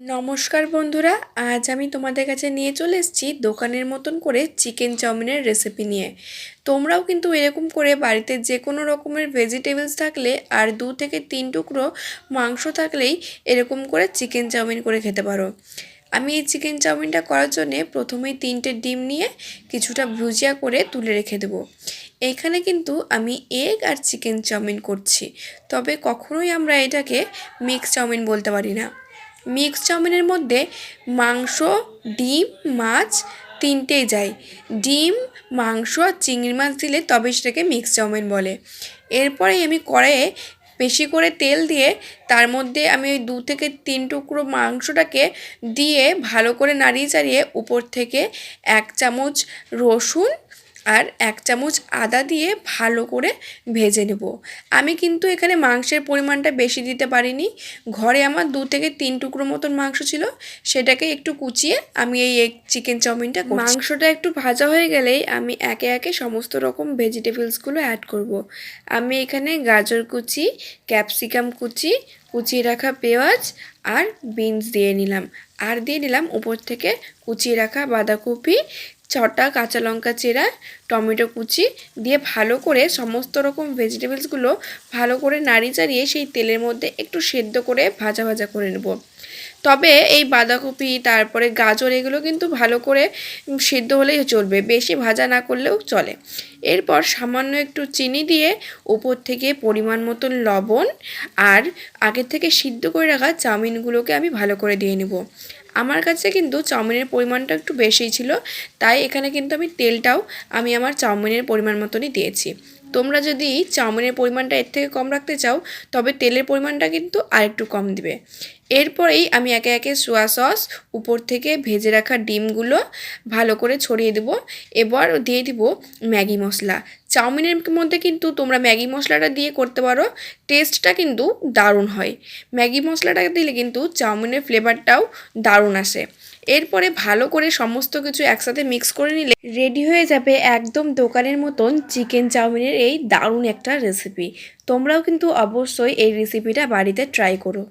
নমস্কার বন্ধুরা, আজ আমি তোমাদের কাছে নিয়ে চলে এসেছি দোকানের মতন করে চিকেন চাউমিনের রেসিপি নিয়ে। তোমরাও কিন্তু এরকম করে বাড়িতে যে কোনো রকমের ভেজিটেবলস থাকলে আর 2 থেকে 3 টুকরো মাংস থাকলেই এরকম করে চিকেন চাউমিন করে খেতে পারো। আমি এই চিকেন চাউমিনটা করার জন্যে প্রথমেই 3টে ডিম নিয়ে কিছুটা ভুজিয়া করে তুলে রেখে দেবো। এইখানে কিন্তু আমি এগ আর চিকেন চাউমিন করছি, তবে কখনোই আমরা এটাকে মিক্স চাউমিন বলতে পারি না। মিক্স চাউমিনের মধ্যে মাংস, ডিম, মাছ তিনটেই যায়। ডিম, মাংস আর চিংড়ি মাছ দিলে তবে সেটাকে মিক্স চাউমিন বলে। এরপরেই আমি কড়াইয়ে বেশি করে তেল দিয়ে তার মধ্যে আমি ওই 2 থেকে 3 টুকরো মাংসটাকে দিয়ে ভালো করে নাড়িয়ে চাড়িয়ে উপর থেকে 1 চামচ রসুন আর 1 চামচ আদা দিয়ে ভালো করে ভেজে নেব। আমি কিন্তু এখানে মাংসের পরিমাণটা বেশি দিতে পারিনি। ঘরে আমার 2 থেকে 3 টুকরো মতন মাংস ছিল, সেটাকে একটু কুচিয়ে আমি এই চিকেন চাউমিনটা করছি। মাংসটা একটু ভাজা হয়ে গেলেই আমি একে একে সমস্ত রকম ভেজিটেবলসগুলো অ্যাড করব। আমি এখানে গাজর কুচি, ক্যাপসিকাম কুচি, কুচিয়ে রাখা পেঁয়াজ আর বিনস দিয়ে নিলাম। আর দিয়ে নিলাম উপর থেকে কুচিয়ে রাখা বাঁধাকপি, 6টা কাঁচা লঙ্কা চেরা, টমেটো কুচি দিয়ে ভালো করে সমস্ত রকম ভেজিটেবলসগুলো ভালো করে নাড়িয়ে চাড়িয়ে সেই তেলের মধ্যে একটু সেদ্ধ করে ভাজা ভাজা করে নেব। তবে এই বাঁধাকপি তারপরে গাজর এগুলো কিন্তু ভালো করে সেদ্ধ হলেই চলবে, বেশি ভাজা না করলেও চলে। এরপর সামান্য একটু চিনি দিয়ে উপর থেকে পরিমাণ মতন লবণ আর আগে থেকে সিদ্ধ করে রাখা চাউমিনগুলোকে আমি ভালো করে দিয়ে নেব। আমার কাছে কিন্তু চাউমিনের পরিমাণটা একটু বেশিই ছিল, তাই এখানে কিন্তু আমি তেলটাও আমি আমার চাউমিনের পরিমাণ মতনই দিয়েছি। তোমরা যদি চাউমিনের পরিমাণটা এর থেকে কম রাখতে চাও তবে তেলের পরিমাণটা কিন্তু আরেকটু কম দিবে। এরপরেই আমি একে একে সোয়া সস উপর থেকে ভেজে রাখা ডিমগুলো ভালো করে ছড়িয়ে দেবো। এবার দিয়ে দিব ম্যাগি মশলা। চাউমিনের মধ্যে কিন্তু তোমরা ম্যাগি মশলাটা দিয়ে করতে পারো, টেস্টটা কিন্তু দারুণ হয়। ম্যাগি মশলাটা দিলে কিন্তু চাউমিনের ফ্লেভারটাও দারুণ আসে। এরপরে ভালো করে সমস্ত কিছু একসাথে মিক্স করে নিলে রেডি হয়ে যাবে একদম দোকানের মতন চিকেন চাউমিনের এই দারুণ একটা রেসিপি। তোমরাও কিন্তু অবশ্যই এই রেসিপিটা বাড়িতে ট্রাই করো।